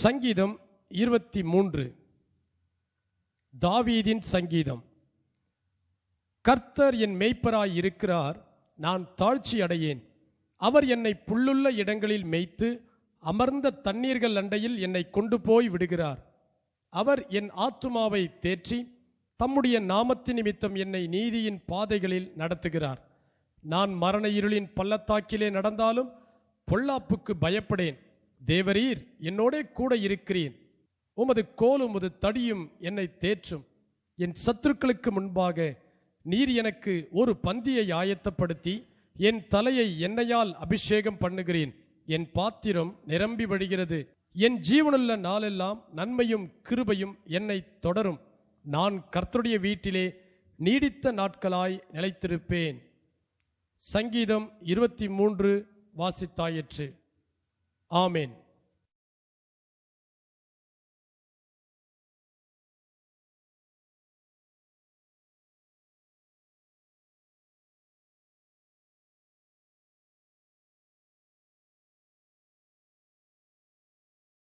சங்கீதம் 23. தாவீதின் சங்கீதம். கர்த்தர் என் மேய்ப்பராய் இருக்கிறார், நான் தாழ்ச்சி அடையேன். அவர் என்னை புல்லுள்ள இடங்களில் மேய்த்து அமர்ந்த தண்ணீர்கள் அண்டையில் என்னை கொண்டு போய் விடுகிறார். அவர் என் ஆத்துமாவை தேற்றி தம்முடைய நாமத்தின் நிமித்தம் என்னை நீதியின் பாதைகளில் நடத்துகிறார். நான் மரண இருளின் பள்ளத்தாக்கிலே நடந்தாலும் பொல்லாப்புக்கு பயப்படேன். தேவரீர் என்னோடே கூட இருக்கிறேன். உமது கோலும் உமது தடியும் என்னை தேற்றும். என் சத்துருக்களுக்கு முன்பாக நீர் எனக்கு ஒரு பந்தியை ஆயத்தப்படுத்தி என் தலையை எண்ணெயால் அபிஷேகம் பண்ணுகிறேன். என் பாத்திரம் நிரம்பி வழிகிறது. என் ஜீவனுள்ள நாளெல்லாம் நன்மையும் கிருபையும் என்னை தொடரும். நான் கர்த்தருடைய வீட்டிலே நீடித்த நாட்களாய் நிலைத்திருப்பேன். சங்கீதம் 23 வாசித்தாயிற்று. ஆமேன்.